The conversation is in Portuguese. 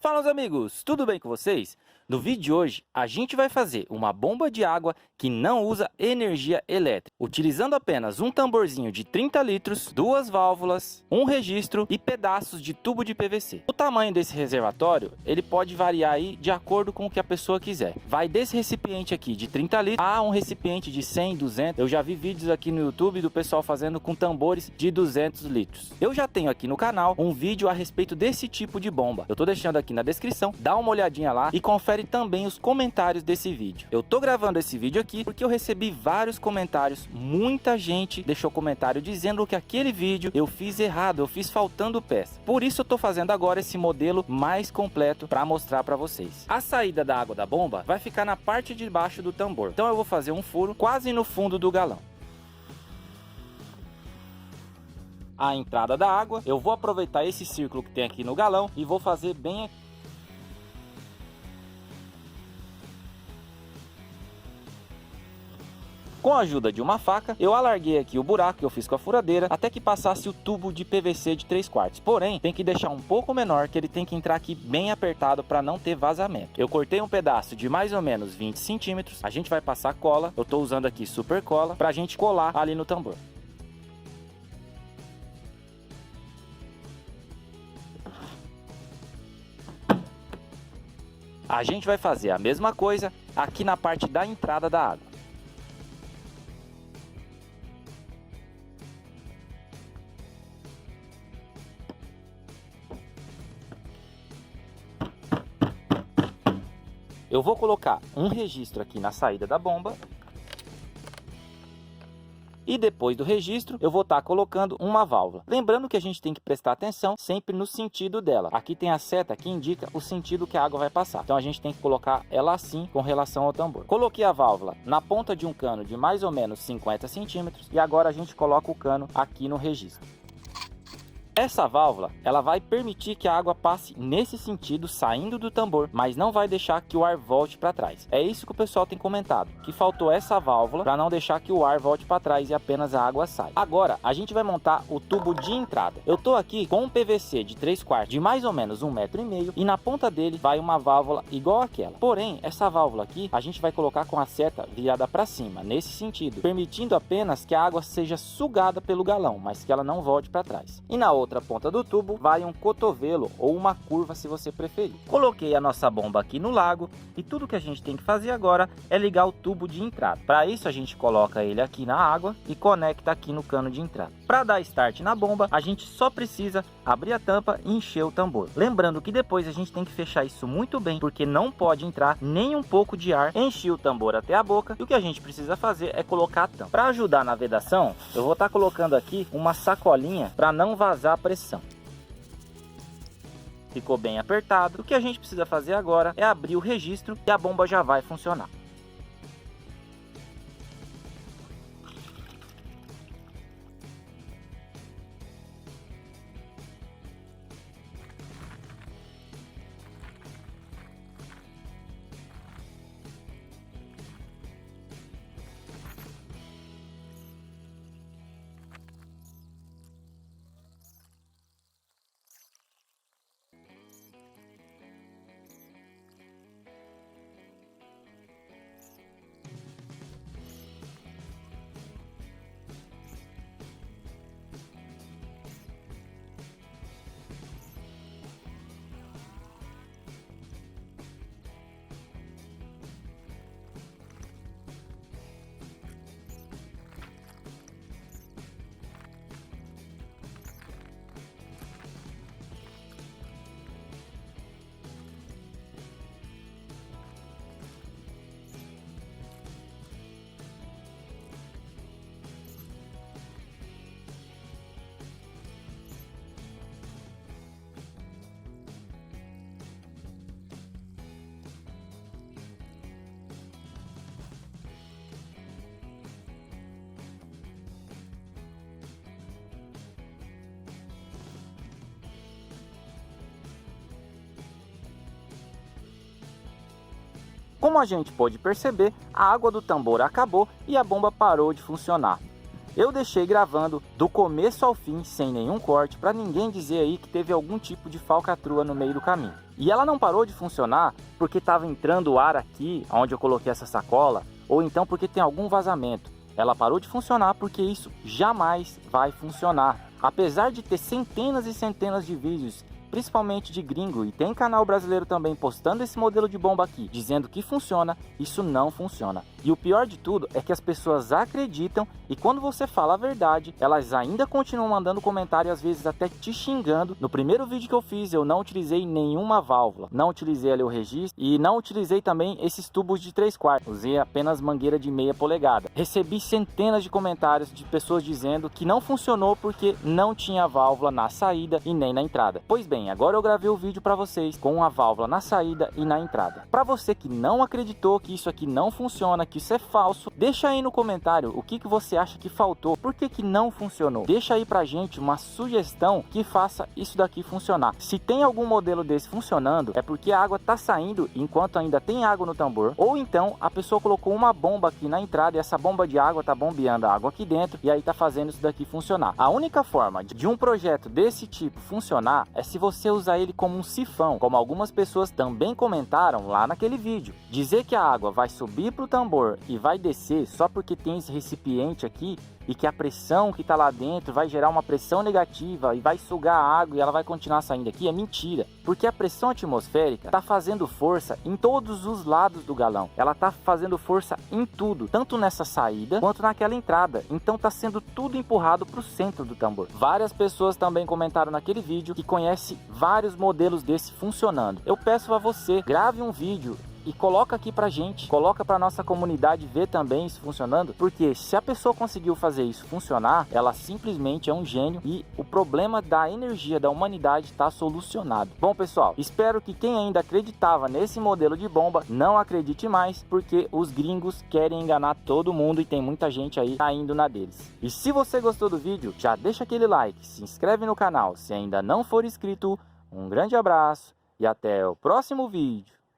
Fala, meus amigos, tudo bem com vocês? No vídeo de hoje, a gente vai fazer uma bomba de água que não usa energia elétrica, utilizando apenas um tamborzinho de 30 litros, duas válvulas, um registro e pedaços de tubo de PVC. O tamanho desse reservatório, ele pode variar aí de acordo com o que a pessoa quiser. Vai desse recipiente aqui de 30 litros a um recipiente de 100, 200. Eu já vi vídeos aqui no YouTube do pessoal fazendo com tambores de 200 litros. Eu já tenho aqui no canal um vídeo a respeito desse tipo de bomba. Eu tô deixando aqui na descrição, dá uma olhadinha lá e confere também os comentários desse vídeo. Eu tô gravando esse vídeo aqui porque eu recebi vários comentários, muita gente deixou comentário dizendo que aquele vídeo eu fiz errado, eu fiz faltando peça. Por isso eu tô fazendo agora esse modelo mais completo para mostrar para vocês. A saída da água da bomba vai ficar na parte de baixo do tambor. Então eu vou fazer um furo quase no fundo do galão. A entrada da água, eu vou aproveitar esse círculo que tem aqui no galão e vou fazer bem aqui. Com a ajuda de uma faca, eu alarguei aqui o buraco que eu fiz com a furadeira até que passasse o tubo de PVC de 3/4. Porém, tem que deixar um pouco menor, que ele tem que entrar aqui bem apertado para não ter vazamento. Eu cortei um pedaço de mais ou menos 20 centímetros. A gente vai passar cola. Eu estou usando aqui super cola para a gente colar ali no tambor. A gente vai fazer a mesma coisa aqui na parte da entrada da água. Eu vou colocar um registro aqui na saída da bomba. E depois do registro, eu vou estar colocando uma válvula. Lembrando que a gente tem que prestar atenção sempre no sentido dela. Aqui tem a seta que indica o sentido que a água vai passar. Então a gente tem que colocar ela assim com relação ao tambor. Coloquei a válvula na ponta de um cano de mais ou menos 50 centímetros. E agora a gente coloca o cano aqui no registro. Essa válvula, ela vai permitir que a água passe nesse sentido, saindo do tambor, mas não vai deixar que o ar volte para trás. É isso que o pessoal tem comentado, que faltou essa válvula para não deixar que o ar volte para trás e apenas a água saia. Agora, a gente vai montar o tubo de entrada. Eu tô aqui com um PVC de 3/4 de mais ou menos 1,5 m e na ponta dele vai uma válvula igual àquela. Porém, essa válvula aqui, a gente vai colocar com a seta virada para cima, nesse sentido, permitindo apenas que a água seja sugada pelo galão, mas que ela não volte para trás. E na outra ponta do tubo vai um cotovelo ou uma curva, se você preferir. Coloquei a nossa bomba aqui no lago e tudo que a gente tem que fazer agora é ligar o tubo de entrada. Para isso a gente coloca ele aqui na água e conecta aqui no cano de entrada. Para dar start na bomba, a gente só precisa abrir a tampa e encher o tambor. Lembrando que depois a gente tem que fechar isso muito bem, porque não pode entrar nem um pouco de ar. Enchi o tambor até a boca e o que a gente precisa fazer é colocar a tampa. Para ajudar na vedação, eu vou estar colocando aqui uma sacolinha para não vazar a pressão. Ficou bem apertado. O que a gente precisa fazer agora é abrir o registro e a bomba já vai funcionar. Como a gente pôde perceber, a água do tambor acabou e a bomba parou de funcionar. Eu deixei gravando do começo ao fim, sem nenhum corte, para ninguém dizer aí que teve algum tipo de falcatrua no meio do caminho. E ela não parou de funcionar porque estava entrando ar aqui, onde eu coloquei essa sacola, ou então porque tem algum vazamento. Ela parou de funcionar porque isso jamais vai funcionar. Apesar de ter centenas e centenas de vídeos, principalmente de gringo, e tem canal brasileiro também postando esse modelo de bomba aqui, dizendo que funciona, isso não funciona. E o pior de tudo é que as pessoas acreditam e quando você fala a verdade, elas ainda continuam mandando comentário, às vezes até te xingando. No primeiro vídeo que eu fiz, eu não utilizei nenhuma válvula, não utilizei ali o registro e não utilizei também esses tubos de 3/4, usei apenas mangueira de meia polegada. Recebi centenas de comentários de pessoas dizendo que não funcionou porque não tinha válvula na saída e nem na entrada. Pois bem, agora eu gravei o vídeo para vocês com a válvula na saída e na entrada. Para você que não acreditou que isso aqui não funciona, que isso é falso, deixa aí no comentário o que você acha que faltou, por que não funcionou. Deixa aí pra gente uma sugestão que faça isso daqui funcionar. Se tem algum modelo desse funcionando, é porque a água tá saindo enquanto ainda tem água no tambor, ou então a pessoa colocou uma bomba aqui na entrada e essa bomba de água tá bombeando a água aqui dentro e aí tá fazendo isso daqui funcionar. A única forma de um projeto desse tipo funcionar é se você usar ele como um sifão, como algumas pessoas também comentaram lá naquele vídeo. Dizer que a água vai subir pro tambor e vai descer só porque tem esse recipiente aqui e que a pressão que está lá dentro vai gerar uma pressão negativa e vai sugar a água e ela vai continuar saindo aqui, é mentira. Porque a pressão atmosférica está fazendo força em todos os lados do galão. Ela está fazendo força em tudo, tanto nessa saída quanto naquela entrada. Então está sendo tudo empurrado para o centro do tambor. Várias pessoas também comentaram naquele vídeo que conhece vários modelos desse funcionando. Eu peço a você, grave um vídeo e coloca aqui pra gente, coloca pra nossa comunidade ver também isso funcionando, porque se a pessoa conseguiu fazer isso funcionar, ela simplesmente é um gênio e o problema da energia da humanidade está solucionado. Bom pessoal, espero que quem ainda acreditava nesse modelo de bomba não acredite mais, porque os gringos querem enganar todo mundo e tem muita gente aí caindo na deles. E se você gostou do vídeo, já deixa aquele like, se inscreve no canal se ainda não for inscrito, um grande abraço e até o próximo vídeo.